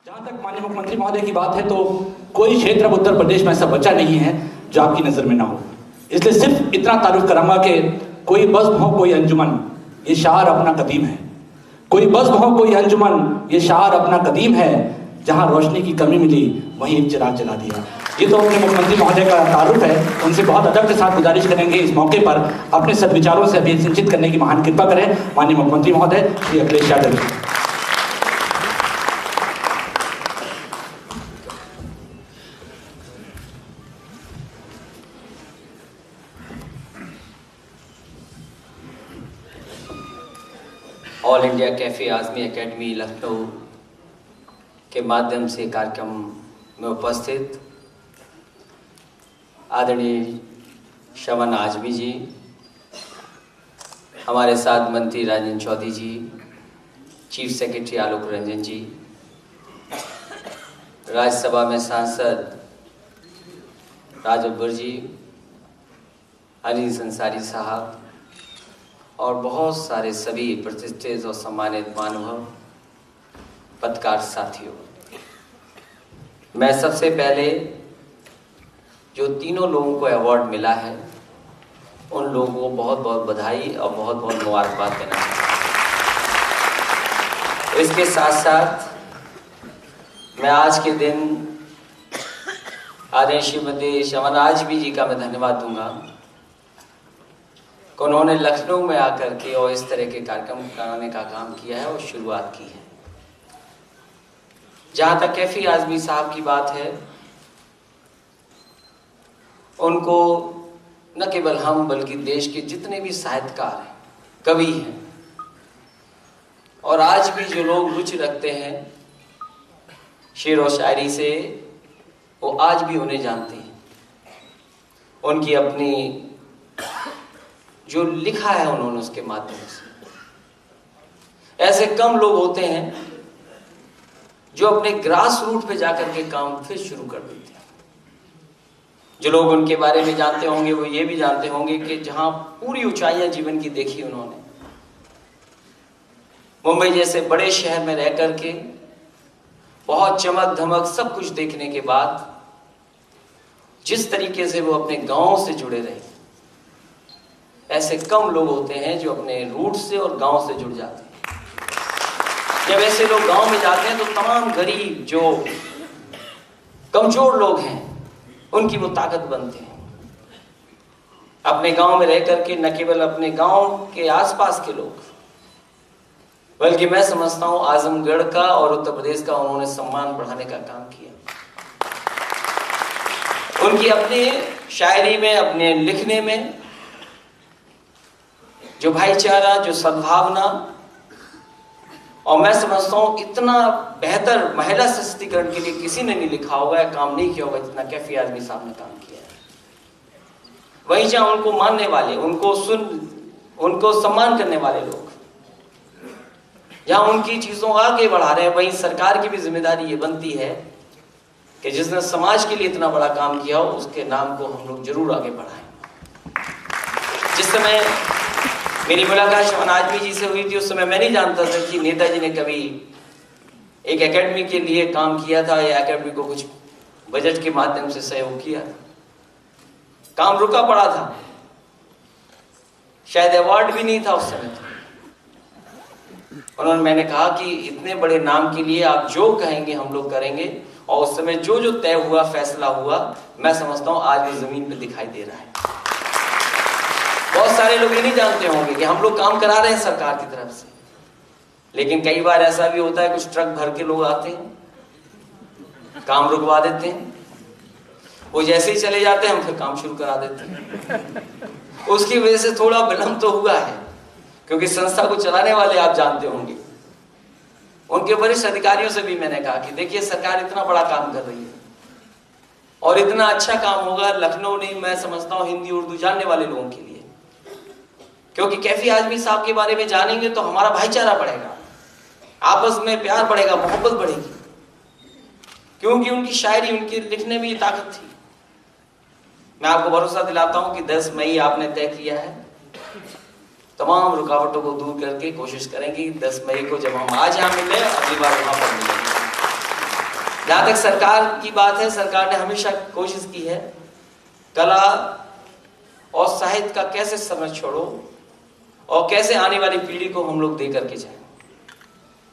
जहां तक माननीय मुख्यमंत्री महोदय की बात है तो कोई क्षेत्र अब उत्तर प्रदेश में ऐसा बचा नहीं है जो आपकी नजर में ना हो। इसलिए सिर्फ इतना तारुफ करूंगा कि कोई बज़्म हो कोई अंजुमन, ये शार अपना कदीम है। कोई बज़्म हो कोई अंजुमन, ये शार अपना कदीम है। जहां रोशनी की कमी मिली वहीं एक चिराग जला दिया। ये तो अपने मुख्यमंत्री महोदय का तारुफ है। उनसे बहुत अदब के साथ गुजारिश करेंगे इस मौके पर अपने सद्विचारों से अभी सिंचित करने की महान कृपा करें माननीय मुख्यमंत्री महोदय Shri Akhilesh Yadav ji. All India Kaifi Azmi Academy Lucknow के माध्यम से कार्यक्रम में उपस्थित आदरणीय शमन आज़मी जी, हमारे साथ मंत्री राजेंद्र चौधरी जी, चीफ सेक्रेटरी आलोक रंजन जी, राज्यसभा में सांसद राजब्बर जी, अली संसारी साहब और बहुत सारे सभी प्रतिष्ठित और सम्मानित महानुभाव, पत्रकार साथियों, मैं सबसे पहले जो तीनों लोगों को अवार्ड मिला है उन लोगों को बहुत बहुत बधाई और बहुत बहुत मुबारकबाद देना चाहता हूँ। इसके साथ साथ मैं आज के दिन आदरणीय श्रीमती शमन आज़मी जी का मैं धन्यवाद दूंगा कि उन्होंने लखनऊ में आकर के और इस तरह के कार्यक्रम कराने का काम किया है और शुरुआत की है। जहाँ तक कैफी आज़मी साहब की बात है, उनको न केवल हम बल्कि देश के जितने भी साहित्यकार हैं, कवि हैं और आज भी जो लोग रुचि रखते हैं शेर और शायरी से, वो आज भी उन्हें जानते हैं। उनकी अपनी जो लिखा है उन्होंने उसके माध्यम से, ऐसे कम लोग होते हैं जो अपने ग्रास रूट पे जाकर के काम फिर शुरू कर देते हैं। जो लोग उनके बारे में जानते होंगे वो ये भी जानते होंगे कि जहां पूरी ऊंचाइयां जीवन की देखी उन्होंने, मुंबई जैसे बड़े शहर में रह करके बहुत चमक धमक सब कुछ देखने के बाद जिस तरीके से वो अपने गांव से जुड़े रहे, ऐसे कम लोग होते हैं जो अपने रूट से और गांव से जुड़ जाते हैं। जब ऐसे लोग गांव में जाते हैं तो तमाम गरीब जो कमजोर लोग हैं उनकी वो ताकत बनते हैं। अपने गांव में रह करके न केवल अपने गांव के आसपास के लोग बल्कि मैं समझता हूं आजमगढ़ का और उत्तर प्रदेश का उन्होंने सम्मान बढ़ाने का काम किया। उनकी अपनी शायरी में, अपने लिखने में जो भाईचारा, जो सद्भावना, और मैं समझता हूं इतना बेहतर महिला सशक्तिकरण के लिए किसी ने नहीं लिखा होगा या काम नहीं किया होगा जितना कैफी आज़मी साहब ने काम किया है। वहीं जहां उनको मानने वाले, उनको सम्मान करने वाले लोग जहां उनकी चीजों आगे बढ़ा रहे हैं, वहीं सरकार की भी जिम्मेदारी ये बनती है कि जिसने समाज के लिए इतना बड़ा काम किया हो उसके नाम को हम लोग जरूर आगे बढ़ाएं। जिस समय मेरी मुलाकात शमन आज़मी जी से हुई थी उस समय मैं नहीं जानता था कि नेताजी ने कभी एक एकेडमी के लिए काम किया था या एकेडमी को कुछ बजट के माध्यम से सहयोग किया था। काम रुका पड़ा था, शायद अवार्ड भी नहीं था उस समय। उन्होंने, मैंने कहा कि इतने बड़े नाम के लिए आप जो कहेंगे हम लोग करेंगे, और उस समय जो जो तय हुआ, फैसला हुआ, मैं समझता हूं आज भी जमीन पे दिखाई दे रहा है। बहुत सारे लोग ये नहीं जानते होंगे कि हम लोग काम करा रहे हैं सरकार की तरफ से, लेकिन कई बार ऐसा भी होता है कुछ ट्रक भर के लोग आते हैं, काम रुकवा देते हैं, वो जैसे ही चले जाते हैं हम फिर काम शुरू करा देते हैं। उसकी वजह से थोड़ा विलंब तो हुआ है, क्योंकि संस्था को चलाने वाले आप जानते होंगे, उनके वरिष्ठ अधिकारियों से भी मैंने कहा कि देखिए सरकार इतना बड़ा काम कर रही है और इतना अच्छा काम होगा लखनऊ नहीं, मैं समझता हूँ हिंदी उर्दू जानने वाले लोगों के लिए, क्योंकि कैफी आज़मी साहब के बारे में जानेंगे तो हमारा भाईचारा बढ़ेगा, आपस में प्यार बढ़ेगा, मोहब्बत बढ़ेगी, क्योंकि उनकी शायरी, उनके लिखने में ये ताकत थी। मैं आपको भरोसा दिलाता हूं कि 10 मई आपने तय किया है, तमाम रुकावटों को दूर करके कोशिश करेंगे 10 मई को जब हम आज यहाँ मिले, अगली बार वहां पर मिलेंगे। जहां तक सरकार की बात है, सरकार ने हमेशा कोशिश की है कला और साहित्य का कैसे समय छोड़ो और कैसे आने वाली पीढ़ी को हम लोग दे करके जाए।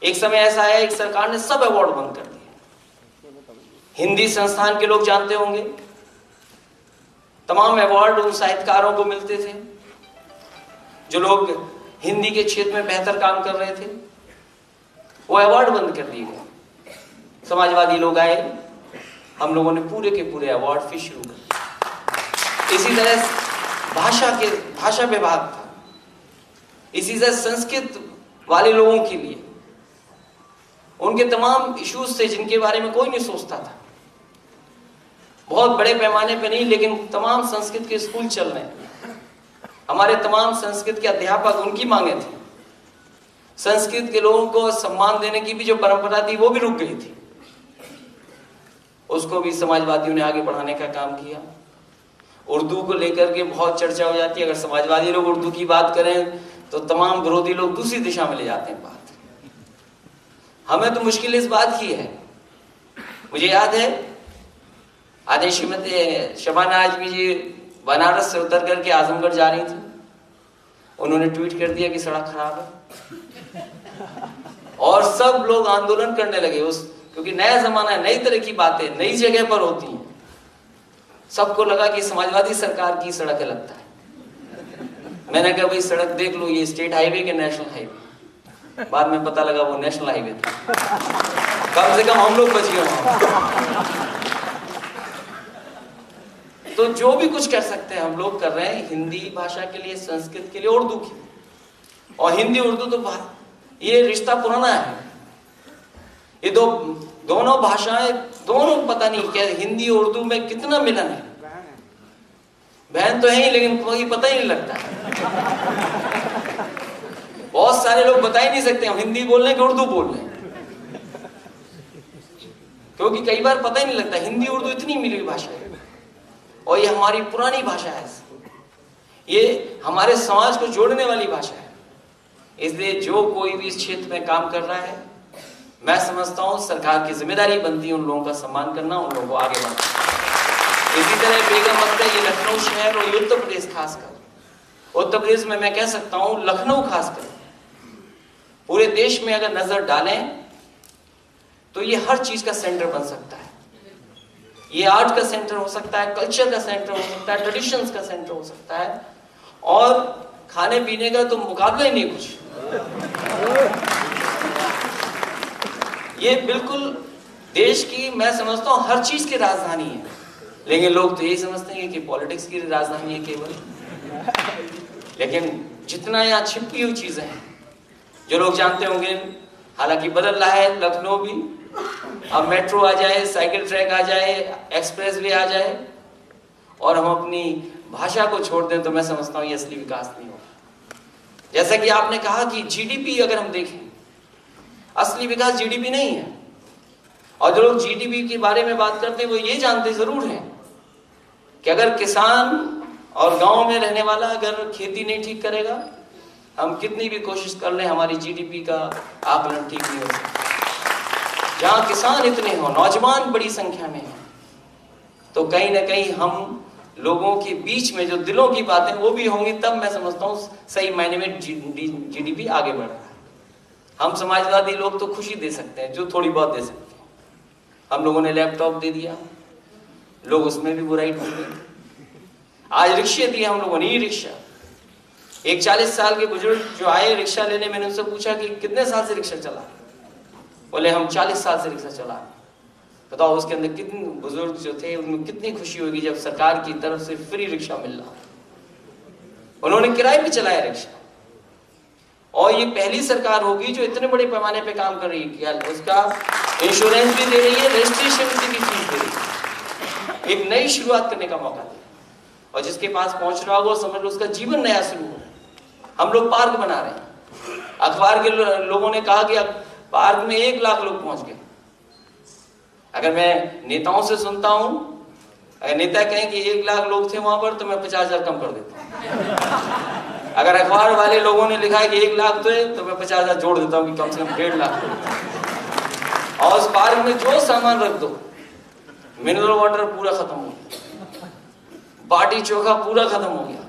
एक समय ऐसा है, एक सरकार ने सब अवार्ड बंद कर दिए। हिंदी संस्थान के लोग जानते होंगे, तमाम अवार्ड उन साहित्यकारों को मिलते थे जो लोग हिंदी के क्षेत्र में बेहतर काम कर रहे थे। वो अवार्ड बंद कर दिए गए। समाजवादी लोग आए, हम लोगों ने पूरे के पूरे अवार्ड फिर शुरू कर दिए। इसी तरह भाषा विभाग था, इसी तरह संस्कृत वाले लोगों के लिए उनके तमाम इश्यूज थे जिनके बारे में कोई नहीं सोचता था। बहुत बड़े पैमाने पे नहीं, लेकिन तमाम संस्कृत के स्कूल चल रहे हैं। हमारे तमाम संस्कृत के अध्यापक, उनकी मांगे थी। संस्कृत के लोगों को सम्मान देने की भी जो परंपरा थी वो भी रुक गई थी। उसको भी समाजवादियों ने आगे बढ़ाने का काम किया। उर्दू को लेकर के बहुत चर्चा हो जाती है। अगर समाजवादी लोग उर्दू की बात करें तो तमाम विरोधी लोग दूसरी दिशा में ले जाते हैं बात। हमें तो मुश्किल इस बात की है, मुझे याद है आदि श्रीमती शबाना आजमी जी बनारस से उतर करके आजमगढ़ जा रही थी। उन्होंने ट्वीट कर दिया कि सड़क खराब है और सब लोग आंदोलन करने लगे क्योंकि नया जमाना है, नई तरह की बातें नई जगह पर होती हैं। सबको लगा कि समाजवादी सरकार की सड़क है लगता है। मैंने कहा भाई सड़क देख लो, ये स्टेट हाईवे के नेशनल हाईवे। बाद में पता लगा वो नेशनल हाईवे था। कम से कम हम लोग बच गए। तो जो भी कुछ कर सकते हैं हम लोग कर रहे हैं, हिंदी भाषा के लिए, संस्कृत के लिए, उर्दू के लिए। और हिंदी उर्दू तो ये रिश्ता पुराना है। ये दोनों भाषाएं, दोनों पता नहीं क्या हिंदी और उर्दू में कितना मिलन है। बहन तो है ही, लेकिन कोई पता ही नहीं लगता। बहुत सारे लोग बता ही नहीं सकते हम हिंदी बोल रहे हैं कि उर्दू बोल रहे हैं, क्योंकि कई बार पता ही नहीं लगता। हिंदी उर्दू इतनी मिली हुई भाषा है और ये हमारी पुरानी भाषा है। ये हमारे समाज को जोड़ने वाली भाषा है। इसलिए जो कोई भी इस क्षेत्र में काम कर रहा है, मैं समझता हूं सरकार की जिम्मेदारी बनती है उन लोगों का सम्मान करना, उन लोगों को आगे बढ़ाना। इसी तरह बेगम अख्तर, ये लखनऊ शहर और उत्तर प्रदेश खासकर, उत्तर प्रदेश में मैं कह सकता हूं लखनऊ खासकर, पूरे देश में अगर नजर डालें तो ये हर चीज का सेंटर बन सकता है। ये आर्ट का सेंटर हो सकता है, कल्चर का सेंटर हो सकता है, ट्रेडिशंस का सेंटर हो सकता है, और खाने पीने का तो मुकाबला ही नहीं कुछ। ये बिल्कुल देश की, मैं समझता हूं हर चीज की राजधानी है। लेकिन लोग तो यही समझते हैं कि पॉलिटिक्स की राजधानी है केवल। लेकिन जितना यहाँ छिपी हुई चीजें हैं जो लोग जानते होंगे, हालांकि बदल रहा है लखनऊ भी। अब मेट्रो आ जाए, साइकिल ट्रैक आ जाए, एक्सप्रेस वे आ जाए और हम अपनी भाषा को छोड़ दें, तो मैं समझता हूँ ये असली विकास नहीं होगा। जैसा कि आपने कहा कि जीडीपी अगर हम देखें, असली विकास जीडीपी नहीं है। और जो लोग जीडीपी के बारे में बात करते हैं वो ये जानते जरूर हैं कि अगर किसान और गांव में रहने वाला अगर खेती नहीं ठीक करेगा, हम कितनी भी कोशिश कर लें, हमारी जीडीपी का आकलन ठीक नहीं हो सकता। जहां किसान इतने हो, नौजवान बड़ी संख्या में हैं, तो कहीं ना कहीं हम लोगों के बीच में जो दिलों की बातें वो भी होंगी, तब मैं समझता हूँ सही मायने में जीडीपी आगे बढ़ रहा है। हम समाजवादी लोग तो खुशी दे सकते हैं, जो थोड़ी बहुत दे सकते हैं। हम लोगों ने लैपटॉप दे दिया, लोग उसमें भी बुराई ढूंढ रहे। आज रिक्शे दिए हम लोगों ने, ई रिक्शा। एक 40 साल के बुजुर्ग जो आए रिक्शा लेने, मैंने उनसे पूछा कि कितने साल से रिक्शा चला? बोले हम 40 साल से रिक्शा चला। बताओ उसके अंदर कितने बुजुर्ग जो थे उनमें कितनी खुशी होगी जब सरकार की तरफ से फ्री रिक्शा मिल रहा। उन्होंने किराए पे चलाया रिक्शा, और ये पहली सरकार होगी जो इतने बड़े पैमाने पे काम कर रही है। उसका इंश्योरेंस भी दे रही है, रजिस्ट्रेशन की भी फीस दे रही है। एक नई शुरुआत करने का मौका दिया, और जिसके पास पहुंच रहा होगा समझ लो उसका जीवन नया शुरू हो। हम लोग पार्क बना रहे हैं। अखबार के लोगों ने कहा कि पार्क में 1 लाख लोग पहुंच गए। अगर मैं नेताओं से सुनता हूं, अगर नेता कहें कि 1 लाख लोग थे वहां पर, तो मैं 50,000 कम कर देता हूं। अगर अखबार वाले लोगों ने लिखा है कि 1 लाख थे, तो मैं 50,000 जोड़ देता हूं कि कम से कम 1.5 लाख। और उस पार्क में जो सामान रख दो, मिनरल वाटर पूरा खत्म हो गया, बाटी चोखा पूरा खत्म हो गया,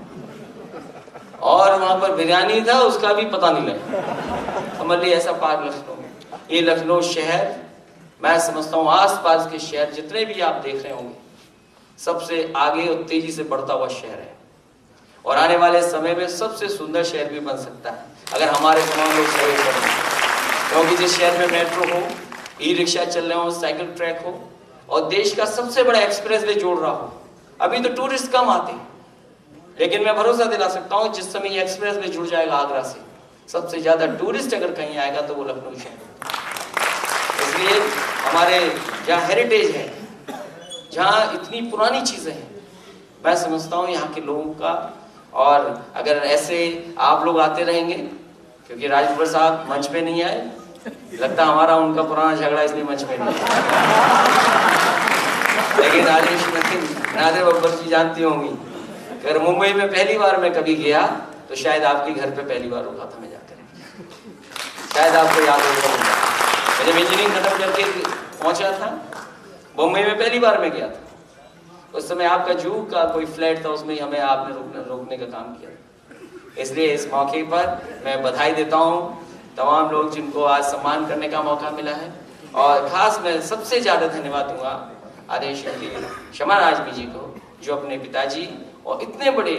और वहां पर बिरयानी था उसका भी पता नहीं लगा। समझ लीजिए ऐसा पार्क लखनऊ में। ये लखनऊ शहर, मैं समझता हूँ आसपास के शहर जितने भी आप देख रहे होंगे, सबसे आगे और तेजी से बढ़ता हुआ शहर है, और आने वाले समय में सबसे सुंदर शहर भी बन सकता है अगर हमारे तमाम लोग सहयोग करें। क्योंकि जिस शहर में मेट्रो हो, ई रिक्शा चल रहे हो, साइकिल ट्रैक हो, और देश का सबसे बड़ा एक्सप्रेस वे जोड़ रहा हो। अभी तो टूरिस्ट कम आते हैं, लेकिन मैं भरोसा दिला सकता हूँ जिस समय ये एक्सप्रेस वे जुड़ जाएगा आगरा से, सबसे ज्यादा टूरिस्ट अगर कहीं आएगा तो वो लखनऊ शहर। इसलिए हमारे जहाँ हेरिटेज है, जहाँ इतनी पुरानी चीजें हैं, मैं समझता हूँ यहाँ के लोगों का, और अगर ऐसे आप लोग आते रहेंगे, क्योंकि राजभर साहब मंच पे नहीं आए, लगता हमारा उनका पुराना झगड़ा इसलिए मंच पे नहीं आया। लेकिन राजेश नादिर बब्बर जी जानती होंगी, अगर मुंबई में पहली बार मैं कभी गया तो शायद आपके घर पे पहली बार रुका था मैं जाकर, शायद आपको याद होगा। मैं जब इंजीनियरिंग खत्म करके पहुंचा था मुंबई में, पहली बार मैं गया था, उस समय आपका जू का कोई फ्लैट था, उसमें हमें आपने रोकने का काम किया। इसलिए इस मौके पर मैं बधाई देता हूँ तमाम लोग जिनको आज सम्मान करने का मौका मिला है, और खास मैं सबसे ज्यादा धन्यवाद दूंगा आदेश शमन आजमी जी को, जो अपने पिताजी और इतने बड़े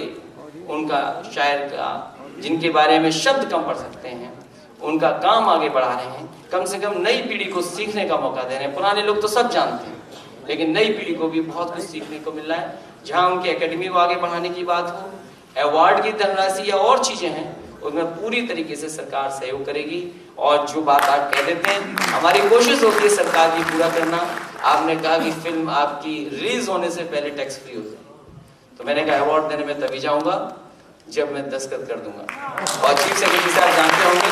उनका शायर का, जिनके बारे में शब्द कम पढ़ सकते हैं, उनका काम आगे बढ़ा रहे हैं। कम से कम नई पीढ़ी को सीखने का मौका दे रहे हैं। पुराने लोग तो सब जानते हैं, लेकिन नई पीढ़ी को भी बहुत कुछ सीखने को मिल रहा है। जहां उनकी एकेडमी को आगे बढ़ाने की बात हो, अवार्ड की धनराशि या और चीजें हैं, उसमें पूरी तरीके से सरकार सहयोग करेगी। और जो बात आप कह देते हैं, हमारी कोशिश होती है सरकार की पूरा करना। आपने कहा कि फिल्म आपकी रिलीज होने से पहले टैक्स फ्री हो जाए, तो मैंने कहा अवार्ड देने में तभी जाऊंगा जब मैं दस्तखत कर दूंगा। और चीफ सेक्रेटरी साहब जानते होंगे,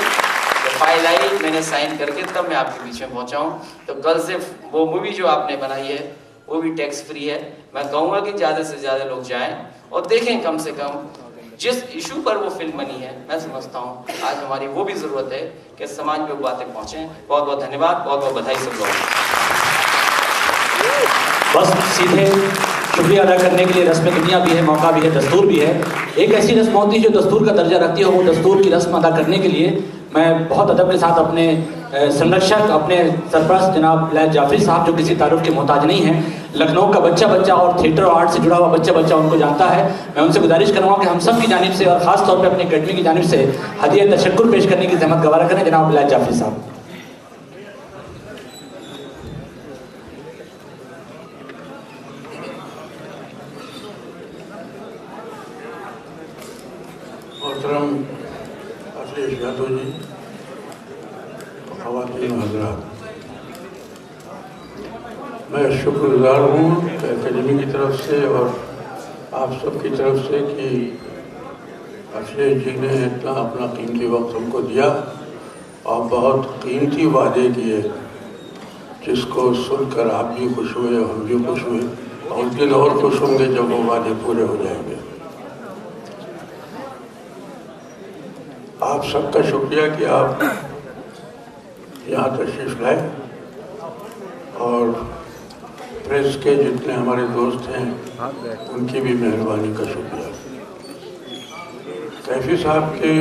तो फाइल आई, मैंने साइन करके तब मैं आपके बीच में पहुंचा हूं। तो कल से वो मूवी जो आपने बनाई है वो भी टैक्स फ्री है। मैं कहूंगा कि ज्यादा से ज्यादा लोग जाएं और देखें। कम से कम जिस इशू पर वो फिल्म बनी है, मैं समझता हूँ आज हमारी वो भी जरूरत है कि समाज में वो बातें पहुंचे। बहुत बहुत धन्यवाद, बहुत बहुत बधाई सब लोगों को। बस सीधे शुक्रिया अदा करने के लिए रस्म दुनिया भी है, मौका भी है, दस्तूर भी है। एक ऐसी रस्म होती है जो दस्तूर का दर्जा रखती है, वो दस्तूर की रस्म अदा करने के लिए मैं बहुत अदब के साथ अपने संरक्षक, अपने सरपरस्त जनाब लैथ जाफरी साहब, जो किसी तारुफ के मोहताज नहीं है, लखनऊ का बच्चा बच्चा और थिएटर और आर्ट से जुड़ा हुआ बच्चा बच्चा उनको जानता है, मैं उनसे गुजारिश करूँगा कि हम सब की जानिब से और ख़ास तौर पर अपनी अकेडमी की जानिब से हदिया तशक्कुर पेश करने की जहमत गवारा करें जनाब लैथ जाफरी साहब। मोहतरम अखिलेश यादव जी, ख़वातीन हज़रात, मैं शुक्रगुज़ार हूँ अकेडमी की तरफ से और आप सब की तरफ से कि अखिलेश जी ने इतना अपना कीमती वक्त हमको दिया और बहुत कीमती वादे किए, जिसको सुनकर आप भी खुश हुए, हम भी खुश हुए, और उस दिन और खुश होंगे जब वो वादे पूरे हो जाएंगे। आप सबका शुक्रिया कि आप यहाँ तशरीफ़ लाए, और प्रेस के जितने हमारे दोस्त हैं उनकी भी मेहरबानी का शुक्रिया। कैफी साहब के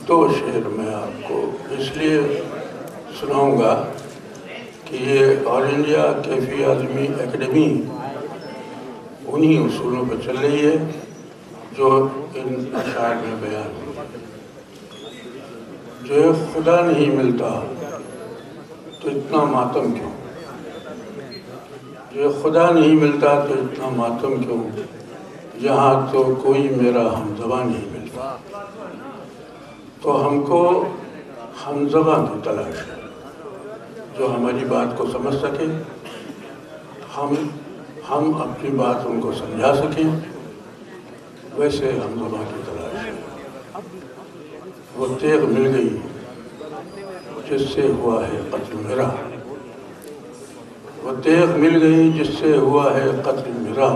दो शेर मैं आपको इसलिए सुनाऊंगा कि ये All India Kaifi Azmi Academy उन्हीं उसूलों पर चल रही है जो इन अशार में बयान है। जो खुदा नहीं मिलता तो इतना मातम क्यों, जो खुदा नहीं मिलता तो इतना मातम क्यों, यहाँ तो कोई मेरा हमज़बा नहीं मिलता। तो हमको हमज़बा की तलाश है जो हमारी बात को समझ सके, हम अपनी बात उनको समझा सकें, वैसे हमज़बा की तलाश है। वो तेग मिल गई जिससे हुआ है कत्ल मेरा, वो तेग मिल गई जिससे हुआ है कत्ल मेरा,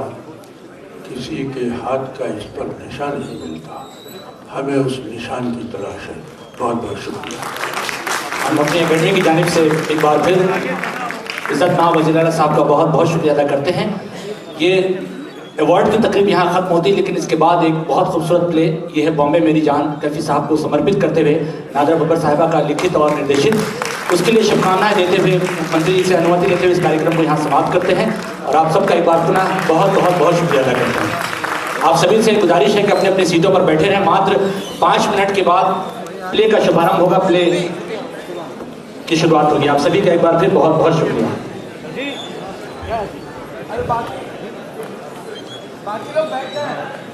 किसी के हाथ का इस पर निशान नहीं मिलता, हमें उस निशान की तलाश है। बहुत बहुत शुक्रिया। हम अपने अकेडमी की जानिब से एक बार फिर इज़्ज़त-माब वज़ीर आला साहब का बहुत बहुत शुक्रिया अदा करते हैं। ये अवार्ड की तकरीब यहाँ ख़त्म होती है, लेकिन इसके बाद एक बहुत खूबसूरत प्ले, ये है बॉम्बे मेरी जान, कैफी साहब को समर्पित करते हुए नादरा बब्बर साहिबा का लिखित और निर्देशित, उसके लिए शुभकामनाएं देते हुए मंत्री से अनुमति लेते हुए इस कार्यक्रम को यहाँ समाप्त करते हैं और आप सबका एक बार पुनः बहुत बहुत बहुत शुक्रिया अदा करते हैं। आप सभी से गुजारिश है कि अपने अपने सीटों पर बैठे रहें। मात्र 5 मिनट के बाद प्ले का शुभारंभ होगा, प्ले की शुरुआत होगी। आप सभी का एक बार फिर बहुत बहुत शुक्रिया। बाकी लोग बैठ जाएं।